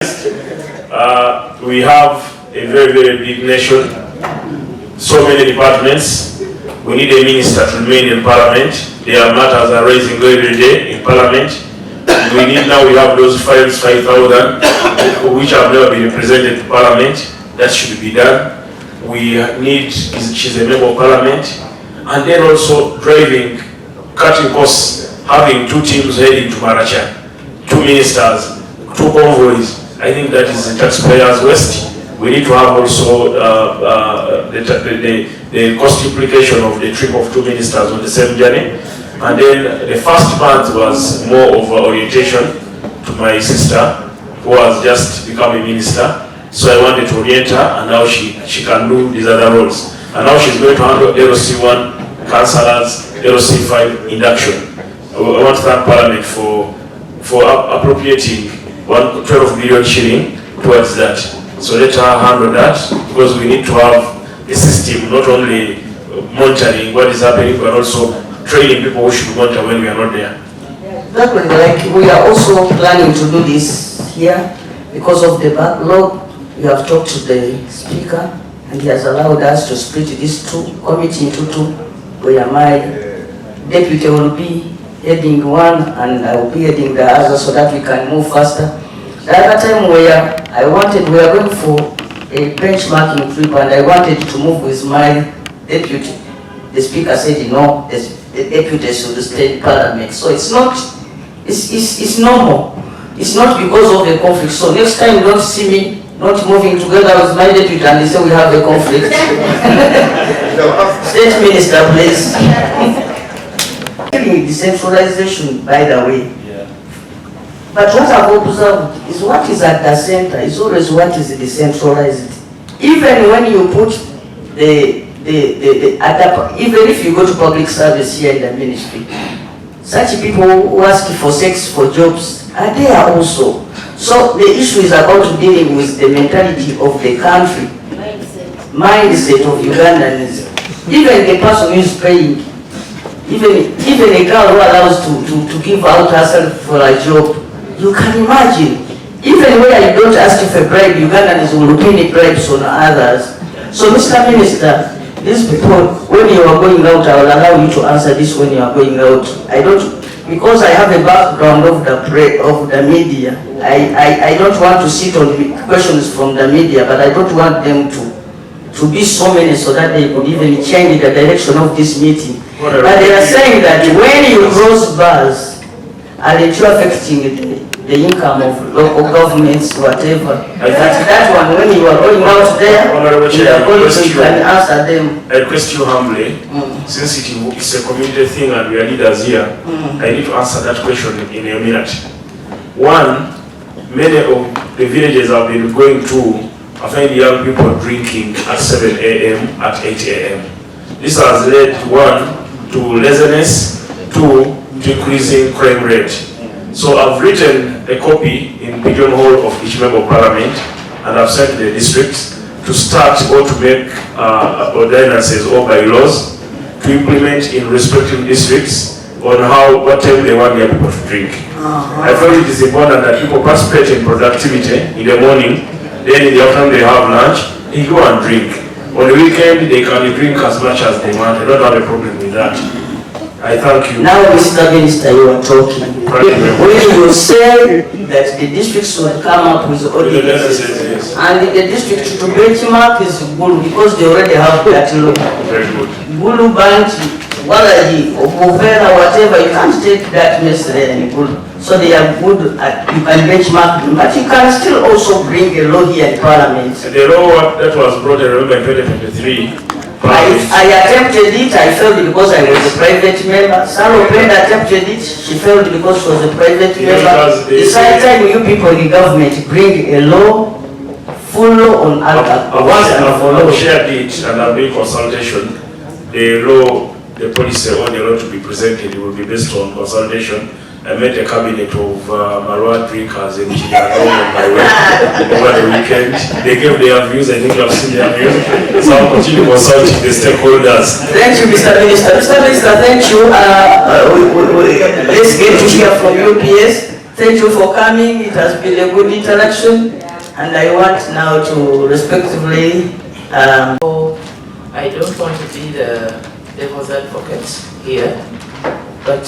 We have a very, very big nation, so many departments. We need a minister to remain in Parliament. Their matters are raising every day in Parliament. We have those files, 5,000, which have never been represented in Parliament. That should be done. She's a member of Parliament. And then also driving, cutting costs, having 2 teams heading to Maracha, 2 ministers, 2 convoys. I think that is the taxpayers' waste. We need to have also the cost implication of the trip of 2 ministers on the same journey. And then the first month was more of orientation to my sister, who has just become a minister. So I wanted to orient her, and now she can do these other roles. And now she's going to handle LOC1, councillors, LOC5 induction. I want to thank Parliament for appropriating 12 billion shilling towards that. So let her handle that, because we need to have a system, not only monitoring what is happening, but also training people who should monitor when we are not there. Like we are also planning to do this here because of the backlog. We have talked to the speaker, and he has allowed us to split this committee into 2, where my deputy will be heading one and I will be heading the other, so that we can move faster. The other time we are going for a benchmarking trip, and I wanted to move with my deputy. The speaker said, no, the deputy should stay in Parliament. So it's normal. It's not because of the conflict. So next time don't see me not moving together with my deputy and they say we have a conflict. State Minister, please. Decentralization, by the way. But what I've observed is what is at the center is always what is decentralized. Even when you put even if you go to public service here in the ministry, such people who ask for sex for jobs are there also. So the issue is about dealing with the mentality of the country, mindset of Ugandans. Even the person who is paying, even a girl who allows to give out herself for a job, you can imagine. Even where you don't ask for a bribe, Ugandans will pay bribes on others. So Mr. Minister, these people, when you are going out, I will allow you to answer this when you are going out. Because I have a background of the media, I don't want to sit on questions from the media, but I don't want them to be so many so that they could even change the direction of this meeting. But they are saying that when you close bars, and it's affecting the income of local governments, whatever. That one, when you are going out there, you can answer them. I request you humbly, since it's a community thing and we are leaders here, I need to answer that question in a minute. One, many of the villages I've been going to, I find young people drinking at 7 a.m., at 8 a.m. This has led, 1, to laziness, 2, to increasing crime rate. So I've written a copy in pigeonhole of each member of Parliament, and I've sent the districts to start or to make ordinances or bylaws to implement in respective districts on what time they want their people to drink. I feel it is important that people participate in productivity in the morning, then in the afternoon they have lunch, they go and drink. On the weekend they can drink as much as they want. I don't have a problem with that. I thank you. Now, Mr. Minister, you are talking. When you say that the districts will come up with ordinances, and the district to benchmark is good because they already have that law. Very good. Gulu Banti, Walaji, Opovera, whatever, you can't take that mess there in Gulu. So they are good at, you can benchmark them, but you can still also bring a law here in Parliament. The law that was brought, I remember, in 2023, I attempted it, I failed because I was a private member. Salo Penda attempted it, she failed because she was a private member. It's high time you people in government bring a law, full law on alcohol. I've shared it and I've made consultation. The law, the policy on the law to be presented will be based on consultation. I met a cabinet of Marwa drinkers in Chicago on my way over the weekend. They gave their views, I think you have seen their views. So I'll continue consulting the stakeholders. Thank you, Mr. Minister. Mr. Minister, thank you. Let's get to hear from UPS. Thank you for coming. It has been a good interaction, and I want now to respectively. I don't want to be the devil's advocate here, but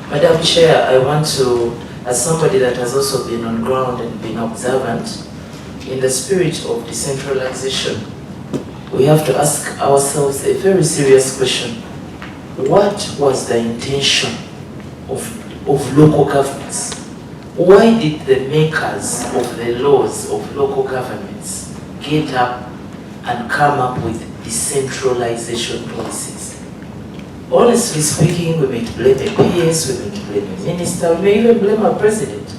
Madam Chair, I want to, as somebody that has also been on ground and been observant, in the spirit of decentralization, we have to ask ourselves a very serious question. What was the intention of local governments? Why did the makers of the laws of local governments get up and come up with decentralization policies? Honestly speaking, we may blame a PS, we may blame a minister, we may even blame our president.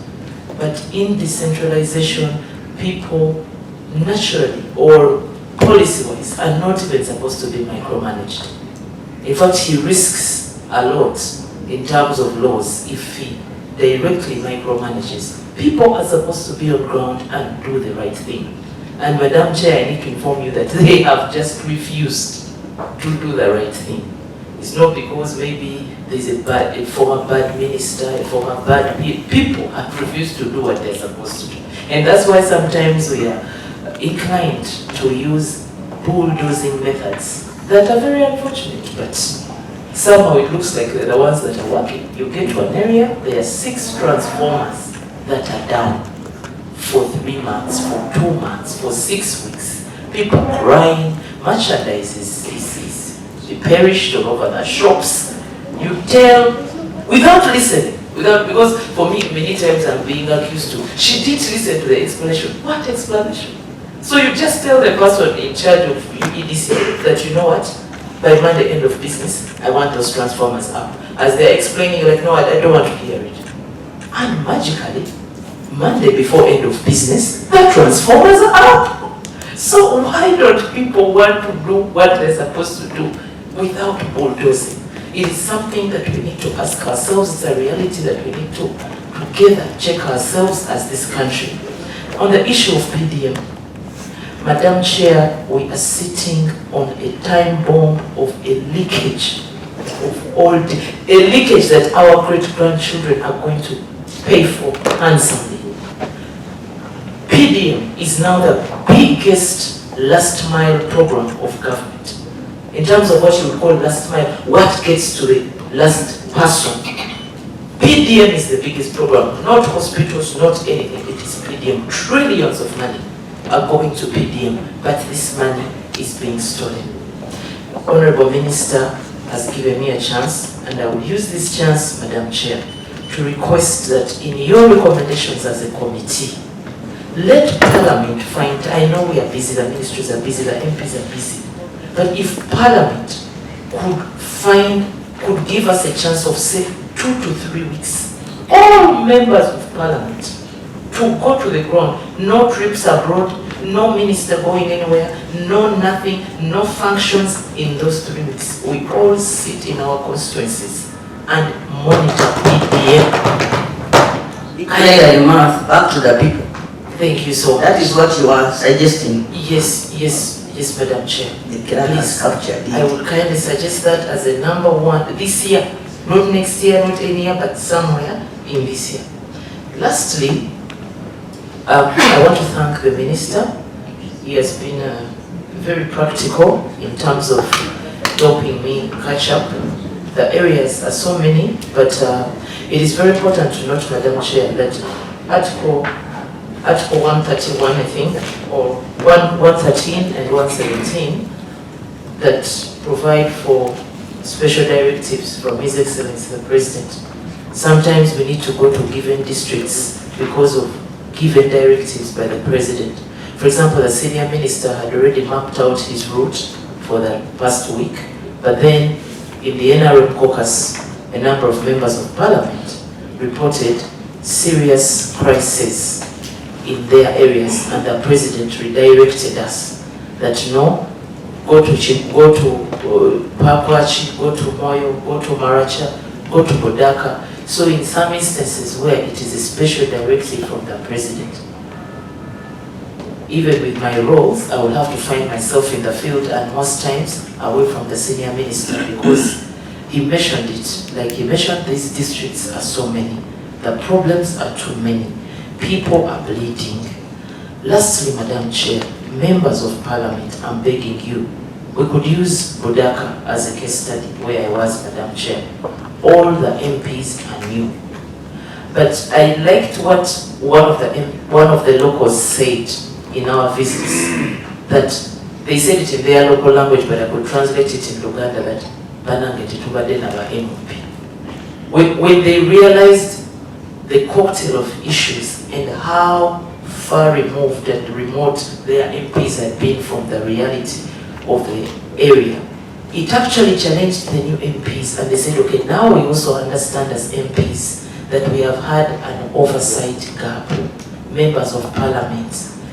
But in decentralization, people naturally or policy-wise are not even supposed to be micromanaged. In fact, he risks a lot in terms of laws if he directly micromanages. People are supposed to be on ground and do the right thing. And Madam Chair, I need to inform you that they have just refused to do the right thing. It's not because maybe there's a former bad minister, a former bad people have refused to do what they're supposed to do. And that's why sometimes we are inclined to use bulldozing methods that are very unfortunate, but somehow it looks like they're the ones that are working. You get to an area, there are 6 transformers that are down for 3 months, for 2 months, for 6 weeks. People crying, merchandise is perished all over the shops. You tell, without listening, because for me, many times I'm being accused to, she did listen to the explanation. What explanation? So you just tell the person in charge of EDC that, you know what, by Monday end of business, I want those transformers up. As they're explaining, like, no, I don't want to hear it. And magically, Monday before end of business, the transformers are up. So why don't people want to do what they're supposed to do without bulldozing? It is something that we need to ask ourselves. It's a reality that we need to together check ourselves as this country. On the issue of PDM, Madam Chair, we are sitting on a time bomb of a leakage a leakage that our great-grandchildren are going to pay for handsomely. PDM is now the biggest last-mile program of government. In terms of what you would call last mile, what gets to the last person. PDM is the biggest program, not hospitals, not anything. It is PDM. Trillions of money are going to PDM, but this money is being stolen. Honorable Minister has given me a chance, and I will use this chance, Madam Chair, to request that in your recommendations as a committee, let Parliament find, I know we are busy, the ministries are busy, the MPs are busy, but if Parliament could give us a chance of, say, 2 to 3 weeks, all members of Parliament to go to the ground, no trips abroad, no minister going anywhere, no nothing, no functions in those 3 weeks. We all sit in our constituencies and monitor PDM. Clear mouth back to the people. Thank you so much. That is what you are suggesting. Yes, Madam Chair. Please capture. I would kindly suggest that as a number 1 this year, not next year, not any year, but somewhere in this year. Lastly, I want to thank the Minister. He has been very practical in terms of helping me catch up. The areas are so many, but it is very important to note, Madam Chair, that Article 131, I think, or 113 and 117, that provide for special directives from His Excellency the President. Sometimes we need to go to given districts because of given directives by the President. For example, the senior minister had already mapped out his route for the past week, but then in the NRM caucus, a number of members of Parliament reported serious crises in their areas, and the President redirected us that no, go to Pakwachi, go to Moyo, go to Maracha, go to Bodaka. So in some instances where it is a special directive from the President, even with my roles, I will have to find myself in the field and most times away from the senior minister, because he mentioned it, like he mentioned these districts are so many. The problems are too many. People are bleeding. Lastly, Madam Chair, members of Parliament, I'm begging you, we could use Budaka as a case study where I was, Madam Chair. All the MPs are new. But I liked what one of the locals said in our visits, that they said it in their local language, but I could translate it in Luganda, that Banangeti Tubade Naba MP. When they realized the cocktail of issues and how far removed and remote their MPs had been from the reality of the area, it actually challenged the new MPs, and they said, okay, now we also understand as MPs that we have had an oversight gap. Members of Parliament,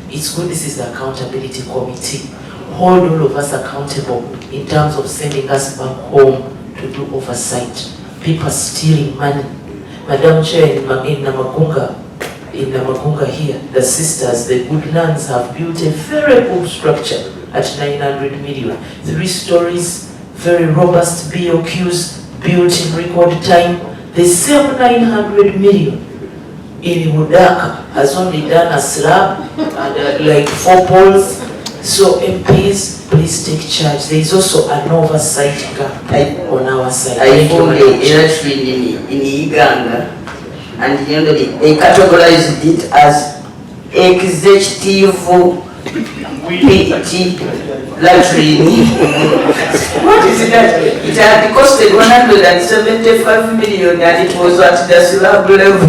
it's good this is the accountability committee. Hold all of us accountable in terms of sending us back home to do oversight. People stealing money. Madam Chair, in Namakunga here, the sisters, the good nuns have built a very good structure at 900 million. 3 stories, very robust BOQs, built in record time. The same 900 million in Budaka has only done a slab and like 4 poles. So MPs, please take charge. There is also an oversight gap on our side. I found the election in Uganda, and you know they categorized it as executive PT luxury. What is that? It had costed 175 million and it was at the slab level.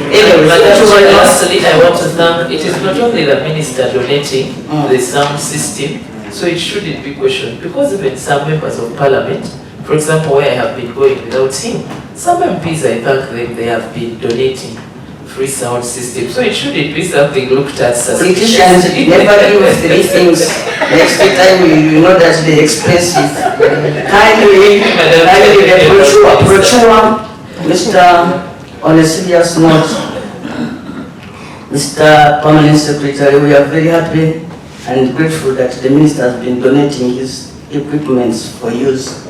Anyway, lastly, I want to thank, it is not only the minister donating the sound system, so it shouldn't be questioned, because even some members of Parliament, for example, where I have been going without him, some MPs, I thank them, they have been donating free sound system, so it shouldn't be something looked at suspiciously. Politicians never give 3 things. Next time you know that they're expensive. Kindly, brochure, Mr. On a serious note, Mr. Permanent Secretary, we are very happy and grateful that the minister has been donating his equipments for use.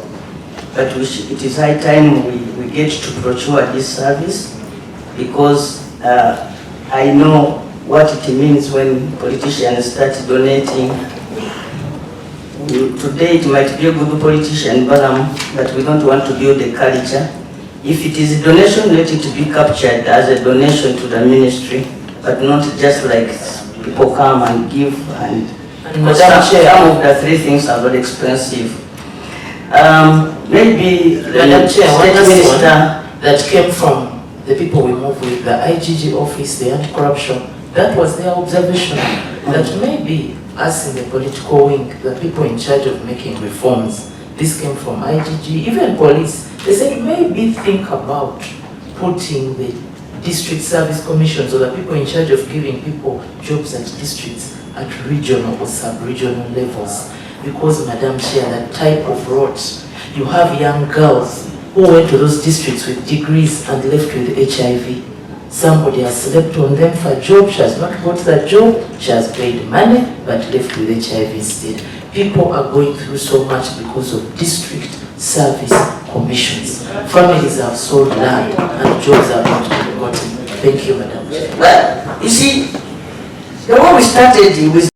But it is high time we get to brochure this service, because I know what it means when politicians start donating. Today it might be a good politician, Balaam, but we don't want to build a culture. If it is a donation, let it be captured as a donation to the ministry, but not just like people come and give. And some of the 3 things are very expensive. Maybe Madam Chair, one minister that came from the people we move with, the IGG office, the anti-corruption, that was their observation, that maybe us in the political wing, the people in charge of making reforms, this came from IGG, even police, they said maybe think about putting the district service commissions, or the people in charge of giving people jobs at districts, at regional or sub-regional levels. Because, Madam Chair, that type of roads, you have young girls who went to those districts with degrees and left with HIV. Somebody has slept on them for a job, she has not got that job, she has paid money, but left with HIV instead. People are going through so much because of district service commissions. Families have sold land and jobs are not being gotten. Thank you, Madam Chair. Well, you see, the way we started with